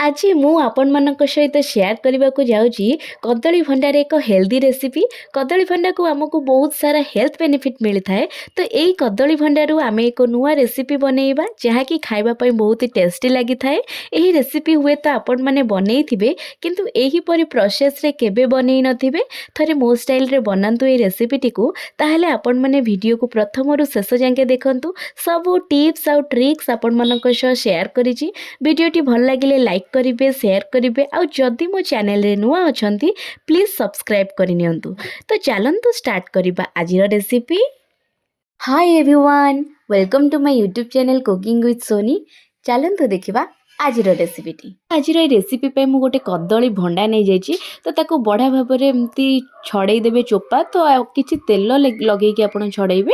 आज मु आपण मानक सहित शेयर करने को जाऊँगी कदली भंडार एक हेल्दी रेसिपी। कदली भंडा को आमको बहुत सारा हेल्थ बेनिफिट मिलता है। तो यही कदली भंडार आम एक नुआ रेसिपी बनइबा जहाँकि खावाई बहुत ही टेस्टी लगी थाए। यही रेसिपी हुए तो आपण मैंने बनई थे किंतु एहीपरी प्रोसेस रे केबे बनई नथिबे। थरे मो स्टाइल रे बनातु ये रेसिपीटी को ताहले आपण मैंने वीडियो को प्रथम रु शेष जाके देखंतु। सब टिप्स आउ ट्रिक्स आपण मानक सह शेयर करिछि। वीडियोटी भल लगे लाइक करेंगे शेयर करेंगे आउ जदि मो चैनल रे नुआ अछंती प्लीज सब्सक्राइब करनियंतु। तो चलंतु स्टार्ट करिबा आजिर recipe. Hi everyone, welcome to my YouTube channel cooking with Soni. चलंतु देखिबा आजिर रेसिपीटी। आजिर रेसिपी पे मु गोटे कदली भंडा नहीं जाइए तो ताको बढ़िया भाव में एमती छड़े देबे चोपा। तो किसी तेल लगे आपड़ छड़ेबे।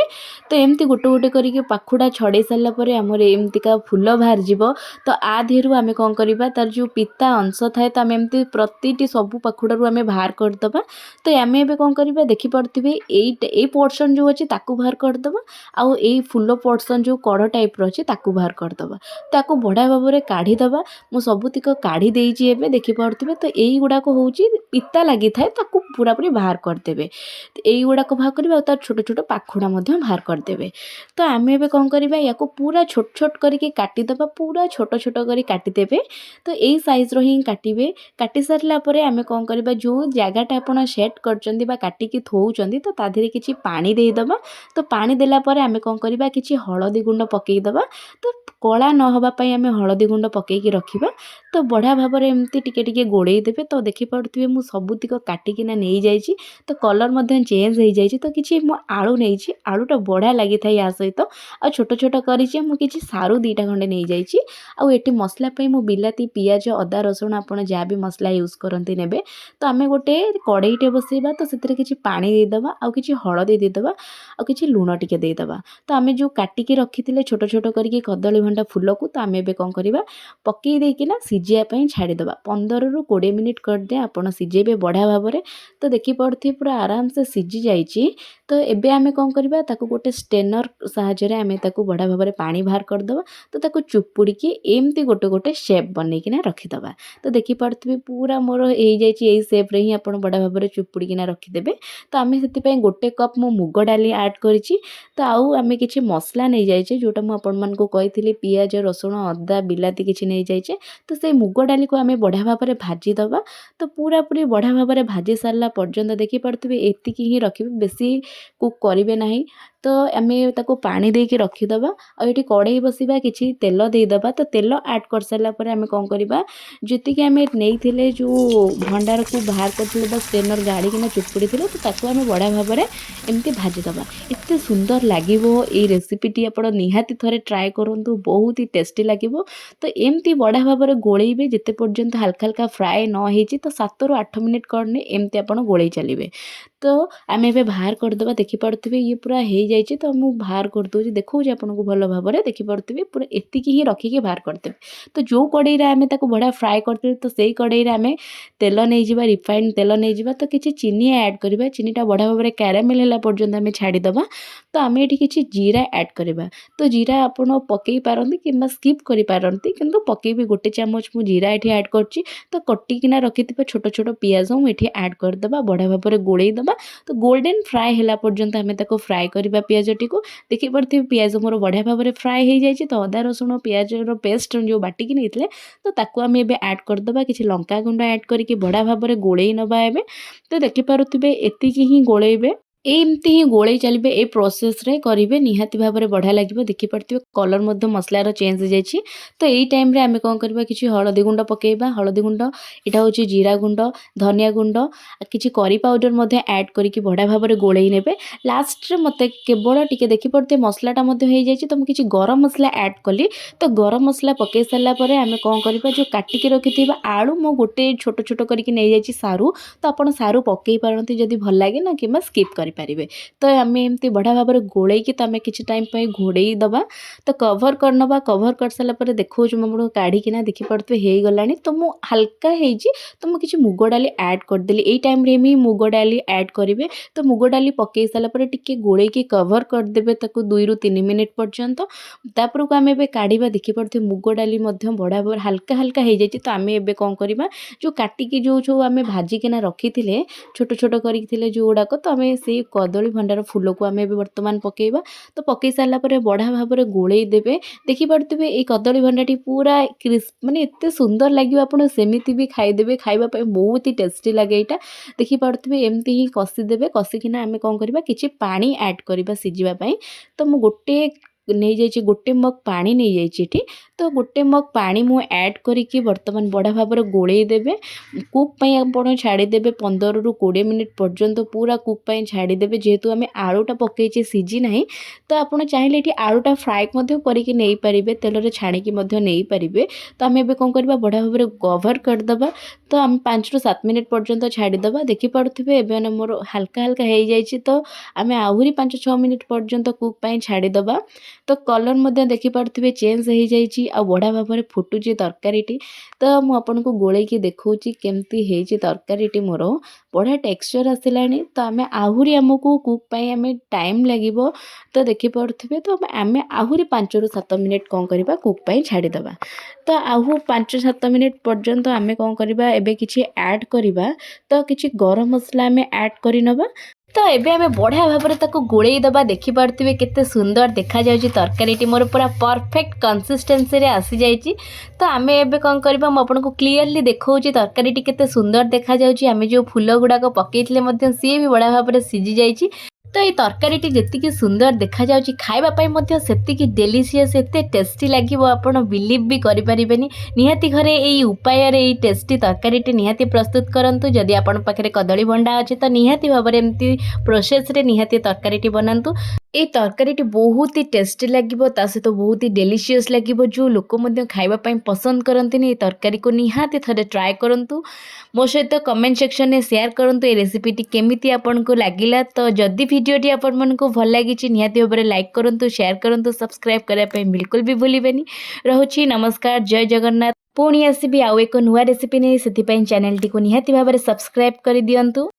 तो एमती गोटे गोटे करके पाखुड़ा छड़े सारा पर आमर एमतीका फूल बाहर जीव। तो आ देहरु आमे कौन करबा तार जो पिता अंश थाए तो आम एमती प्रति सब पाखुड़ारू आमे बाहर करदबा। तो आम एबे कौन करबा देखि पारथिबे एई पोर्शन जो अछि ताकू बाहर करदबा। आउ एई फूल पोर्शन जो कड़ टाइप रो अछि ताकू बाहर करदबा। ताकू बढ़िया भाव में काढ़ी दबा। मु सबुतिक काढ़ी देइछि एबे देखि पारथिबे। तो एई गुडाक होउछि पिता लागि थाए ताकू पूरा पूरी बाहर करदेबे। तो एई गुडाक बाहर करबा तार छोट छोट पाखुड़ा मध्य बाहर करदेबे। तो आम एबे कौन करबा याको पूरा छोट छोट करके काटी दबा। पूरा छोट छोट करी काटी देबे। तो एई साइज रो ही काटिबे। काटी सारला परे आमे कौन करबा जो जगाटा आपण सेट करचंदी बा काटिकी थोउचंदी तो ता देहरे किछि पानी देई दबा। तो पानी देला परे आमे कौन करबा किछि हळदी गुंड पकेई दबा। तो कला न होबा पई आमे हळदी गुंड पकेई रखिबा। तो बढ़िया भाव में एमती टिके टिके गोड़े देबे। तो देखि पारुथिबे मु सबुतिक काटिकिना नहीं जाइछि। तो कलर मध्य चेंज हो जाइछि। तो किछि मु आलू नहीं आलूटा बढ़िया लगी था या सहित आ छोट छोट करिछि। मु किछि सारू दीटा खंडे नहीं जाइछि। आ एटी मसला पे मु बिलाती पियाज अदा रसुण आपण जहाँ भी मसला यूज करंती नेबे। तो आमे गोटे कड़ईटे बसैबा। तो सेतिरे किछि पानी दे दबा आ किछि हळदी दे दबा आ किछि लूण टिके दे दबा। तो आमे जो काटिकी रखिथिले छोट छोट करके कदली भंडा फूल को तो आमे एबे कोन करबा पकई देकिना सिझिया पई छाड़ीदबा। 15 रु 20 मिनिट करदे आपण सिझेबे बढ़िया भाव में। तो देखि पड़थि पूरा आराम से सिझी जाइछि। तो एबे आमे कोन करबा ताको गोटे स्टेनर सहायता रे आमे ताको बढ़िया भाव में पानी बाहर करदबा। तो ताको चुपुड़ी के एमती गोटे गोटे शेप बनैकिना रखिदबा। तो देखि पड़थि पूरा मोर एई जाइछि एई शेप रे ही आपण बढ़िया भाव में चुपुड़ी किना रखिदेबे। तो आमे सेति पई गोटे कप मु मुग डाली ऐड करिछि। तो आउ आमे किछि मसला नहीं जाइछे जोटा मु आपण मान को कहिथिली पियाज रसुण अदा बिलाती किछि नहीं जाइछे। तो से मुग डाली को आमे बढ़िया भाव में भाजी दबा। तो पूरा पूरी बढ़िया भाव में भाजी सारला पर्यंत देखि पारथिबे एतिकी ही रखिबे बेसी कुक करिवे नाही। तो आमे ताको पानी देके रखिदबा। आ एठी कड़ाई बसिबा किछि तेल दे दबा। तो तेल ऐड कर सारला परे आमे कोन करबा जतिके आमे नेइथिले जो भंडार को बाहर करथिले बस स्टेनर गाड़ी किना चुपुड़ी थिले तो ताको आमे बढ़िया भाव में एमती भाजी दबा। एते सुंदर लागिवो ए रेसिपीटी आपण निहाती थरे ट्राई करंतु बहुत ही टेस्टी लागिवो। तो एमती बढ़िया भाव में गोलेइबे जेते पर्यंत हल्का हल्का फ्राए न होइछि। तो 7 रु 8 मिनिट करने एमती आपण गोलेइ चलिबे। तो आमे एबे बाहर करदबा। देखि पारुथिबे ये पूरा हे जाइछि। तो मु बाहर कर दोछि देखौछि आपनको भलो भाव में देखि पारुथिबे पूरा एतिकी ही रखिके बाहर करदेबे। तो जो कड़ाई रे आमे ताको बढ़िया फ्राए करथिले तो सेही कड़ाई रे आमे तेल नहीं जिबा रिफाइंड तेल नहीं जिबा। तो किछि चीनी ऐड करबा। चीनीटा बढ़िया भाव में कैरामेल होला पर्यंत आमे छाड़ी दबा। तो आमे एठी किछि जीरा ऐड करबा। तो जीरा आपण पकेई पारंती किंबा स्किप करि पारंती किंतु पकेइबे गोटे चामच मु जीरा एठी ऐड करछि। तो कटिकिना रखिथिबा छोट छोट पियाज मु एठी ऐड कर दबा बढ़िया भाव में गोलेई दबा। तो गोल्डन फ्राए होला पर्यंत आमे ताको फ्राए करबा पियाजटी को। देखि पारथिबे पियाज मोर बढ़िया भाव में फ्राए हो जाइछि। तो अदा रसुण पियाज रो पेस्ट जो बाटिकी नेइथिले तो ताको आमे एबे ऐड कर दबा। किछि लंका गुंड ऐड करके बढ़िया भाव में गोलेई नबा एबे। तो देखि पारुथिबे एतिकी ही गोलेइबे। एमती ही गोले चलिए ए प्रोसेस रे करेंगे निहाती भाव में बढ़िया लगे। देखि पार्थिबे कलर मध्य मसलार चेंज हो जाइए। तो यही टाइम रे आमे कौन करबा किछि हळदी गुंड पकेइबा। हळदी गुंड एटा होछि जीरा गुंड धनिया गुंड किछि करी पाउडर मध्य ऐड करके बढ़िया भाव में गोलेई नेबे। लास्ट रे मते केवल टिके देखि पड़ते मसलाटा मध्य हो जाइए। तो मु किछि गरम मसला ऐड कली। तो गरम मसला पकई सारला परे आमे कौन करबा जो काटिकी रखिथिबा आलू मो गोटे छोट छोट करके नहीं जाइए सारू। तो आपण सारू पकई पारंती जदि भल लागे ना किंबा स्किप कर କରିପାରିବେ। ତ ଆମେ ଏମିତି ବଢ଼ିଆ ଭାବରେ ଗୋଳେଇକି ତ ଆମେ କିଛି ଟାଇମ୍ ପାଇଁ ଘୋଡ଼େଇ ଦେବା। ତ କଭର୍ କରିନେବା। କଭର୍ କରିସାରିଲା ପରେ ଦେଖାଉଛି ମୁଁ ଆପଣଙ୍କୁ କାଢ଼ିକିନା ଦେଖିପାରୁଥିବେ ହେଇଗଲାଣି। ତ ମୁଁ ହାଲକା ହେଇଛି ତ ମୁଁ କିଛି ମୁଗ ଡାଲି ଆଡ଼୍ କରିଦେଲି। ଏଇ ଟାଇମ୍ରେ ହିଁ ମୁଗ ଡାଲି ଆଡ଼୍ କରିବେ। ତ ମୁଗ ଡାଲି ପକାଇ ସାରିଲା ପରେ ଟିକେ ଗୋଳେଇକି କଭର୍ କରିଦେବେ ତାକୁ 2ରୁ 3 ମିନିଟ୍ ପର୍ଯ୍ୟନ୍ତ। ତାପରକୁ ଆମେ ଏବେ କାଢ଼ିବା। ଦେଖିପାରୁଥିବେ ମୁଗ ଡାଲି ମଧ୍ୟ ବଢ଼ିଆ ଭାବରେ ହାଲକା ହାଲକା ହେଇଯାଇଛି। ତ ଆମେ ଏବେ କ'ଣ କରିବା, ଯେଉଁ କାଟିକି ଯେଉଁ ଆମେ ଭାଜିକିନା ରଖିଥିଲେ ଛୋଟ ଛୋଟ କରିକି ଥିଲେ ଯେଉଁଗୁଡ଼ାକ, ତ ଆମେ ସେଇ କଦଳୀ ଭଣ୍ଡାର ଫୁଲକୁ ଆମେ ଏବେ ବର୍ତ୍ତମାନ ପକାଇବା। ତ ପକାଇ ସାରିଲା ପରେ ବଢ଼ିଆ ଭାବରେ ଗୋଳେଇ ଦେବେ। ଦେଖିପାରୁଥିବେ ଏଇ କଦଳୀ ଭଣ୍ଡାଟି ପୁରା ମାନେ ଏତେ ସୁନ୍ଦର ଲାଗିବ, ଆପଣ ସେମିତି ବି ଖାଇଦେବେ। ଖାଇବା ପାଇଁ ବହୁତ ହି ଟେଷ୍ଟି ଲାଗେ ଏଇଟା। ଦେଖିପାରୁଥିବେ ଏମିତି ହିଁ କଷିଦେବେ। କଷିକିନା ଆମେ କ'ଣ କରିବା, କିଛି ପାଣି ଆଡ଼୍ କରିବା ସିଝିବା ପାଇଁ। ତ ମୁଁ ନେଇଯାଇଛି ଗୋଟେ ମଗ୍ ପାଣି ନେଇଯାଇଛି ଏଠି। ତ ଗୋଟେ ମଗ୍ ପାଣି ମୁଁ ଆଡ଼୍ କରିକି ବର୍ତ୍ତମାନ ବଢ଼ିଆ ଭାବରେ ଗୋଳେଇ ଦେବେ। କୁକ୍ ପାଇଁ ଆପଣ ଛାଡ଼ିଦେବେ 15ରୁ 20 ମିନିଟ୍ ପର୍ଯ୍ୟନ୍ତ ପୁରା କୁକ୍ ପାଇଁ ଛାଡ଼ିଦେବେ। ଯେହେତୁ ଆମେ ଆଳୁଟା ପକାଇଛେ ସିଝି ନାହିଁ, ତ ଆପଣ ଚାହିଁଲେ ଏଠି ଆଳୁଟା ଫ୍ରାଏ ମଧ୍ୟ କରିକି ନେଇପାରିବେ, ତେଲରେ ଛାଣିକି ମଧ୍ୟ ନେଇପାରିବେ। ତ ଆମେ ଏବେ କ'ଣ କରିବା, ବଢ଼ିଆ ଭାବରେ କଭର୍ କରିଦେବା। ତ ଆମେ 5ରୁ 7 ମିନିଟ୍ ପର୍ଯ୍ୟନ୍ତ ଛାଡ଼ିଦେବା। ଦେଖିପାରୁଥିବେ ଏବେ ମୋର ହାଲକା ହାଲକା ହେଇଯାଇଛି। ତ ଆମେ ଆହୁରି 5-6 ମିନିଟ୍ ପର୍ଯ୍ୟନ୍ତ କୁକ୍ ପାଇଁ ଛାଡ଼ିଦେବା। ତ କଲର୍ ମଧ୍ୟ ଦେଖିପାରୁଥିବେ ଚେଞ୍ଜ ହେଇଯାଇଛି ଆଉ ବଢ଼ିଆ ଭାବରେ ଫୁଟୁଛି ତରକାରୀଟି। ତ ମୁଁ ଆପଣଙ୍କୁ ଗୋଳେଇକି ଦେଖାଉଛି କେମିତି ହେଇଛି ତରକାରୀଟି ମୋର। ବଢ଼ିଆ ଟେକ୍ସଚର୍ ଆସିଲାଣି। ତ ଆମକୁ କୁକ୍ ପାଇଁ ଟାଇମ୍ ଲାଗିବ। ତ ଦେଖିପାରୁଥିବେ ତ ଆମେ ଆହୁରି 5ରୁ 7 ମିନିଟ୍ କ'ଣ କରିବା, କୁକ୍ ପାଇଁ ଛାଡ଼ିଦେବା। ତ 5-7 ମିନିଟ୍ ପର୍ଯ୍ୟନ୍ତ ଆମେ କ'ଣ କରିବା, ଏବେ କିଛି ଆଡ଼୍ କରିବା। ତ କିଛି ଗରମ ମସଲା ଆମେ ଆଡ଼୍ କରିନେବା। ତ ଏବେ ଆମେ ବଢ଼ିଆ ଭାବରେ ତାକୁ ଗୋଳେଇ ଦେବା। ଦେଖିପାରୁଥିବେ କେତେ ସୁନ୍ଦର ଦେଖାଯାଉଛି ତରକାରୀଟି ମୋର ପୁରା ପରଫେକ୍ଟ କନସିଷ୍ଟେନ୍ସିରେ ଆସିଯାଇଛି। ତ ଆମେ ଏବେ କ'ଣ କରିବା, ମୁଁ ଆପଣଙ୍କୁ କ୍ଲିୟରଲି ଦେଖାଉଛି ତରକାରୀଟି କେତେ ସୁନ୍ଦର ଦେଖାଯାଉଛି। ଆମେ ଯେଉଁ ଫୁଲ ଗୁଡ଼ାକ ପକାଇଥିଲେ ମଧ୍ୟ ସିଏ ବି ବଢ଼ିଆ ଭାବରେ ସିଝି ଯାଇଛି। ତ ଏଇ ତରକାରୀଟି ଯେତିକି ସୁନ୍ଦର ଦେଖାଯାଉଛି, ଖାଇବା ପାଇଁ ମଧ୍ୟ ସେତିକି ଡେଲିସିୟସ୍, ଏତେ ଟେଷ୍ଟି ଲାଗିବ ଆପଣ ବିଲିଭ୍ ବି କରିପାରିବେନି। ନିହାତି ଘରେ ଏଇ ଉପାୟରେ ଏଇ ଟେଷ୍ଟି ତରକାରୀଟି ନିହାତି ପ୍ରସ୍ତୁତ କରନ୍ତୁ। ଯଦି ଆପଣଙ୍କ ପାଖରେ କଦଳୀ ଭଣ୍ଡା ଅଛି ତ ନିହାତି ଭାବରେ ଏମିତି ପ୍ରୋସେସ୍ରେ ନିହାତି ତରକାରୀଟି ବନାନ୍ତୁ। ଏଇ ତରକାରୀଟି ବହୁତ ହି ଟେଷ୍ଟି ଲାଗିବ, ତା ସହିତ ବହୁତ ହି ଡେଲିସିୟସ୍ ଲାଗିବ। ଯେଉଁ ଲୋକ ମଧ୍ୟ ଖାଇବା ପାଇଁ ପସନ୍ଦ କରନ୍ତିନି, ଏଇ ତରକାରୀକୁ ନିହାତି ଥରେ ଟ୍ରାଏ କରନ୍ତୁ। ମୋ ସହିତ କମେଣ୍ଟ ସେକ୍ସନରେ ସେୟାର କରନ୍ତୁ ଏ ରେସିପିଟି କେମିତି ଆପଣଙ୍କୁ ଲାଗିଲା। ତ ଯଦି ଭିଡ଼ିଓଟି ଆପଣମାନଙ୍କୁ ଭଲ ଲାଗିଛି ନିହାତି ଭାବରେ ଲାଇକ୍ କରନ୍ତୁ, ସେୟାର କରନ୍ତୁ, ସବସ୍କ୍ରାଇବ୍ କରିବା ପାଇଁ ବିଲକୁଲ ବି ଭୁଲିବେନି। ରହୁଛି ନମସ୍କାର, ଜୟ ଜଗନ୍ନାଥ। ପୁଣି ଆସିବି ଆଉ ଏକ ନୂଆ ରେସିପି ନେଇ, ସେଥିପାଇଁ ଚ୍ୟାନେଲଟିକୁ ନିହାତି ଭାବରେ ସବସ୍କ୍ରାଇବ୍ କରିଦିଅନ୍ତୁ।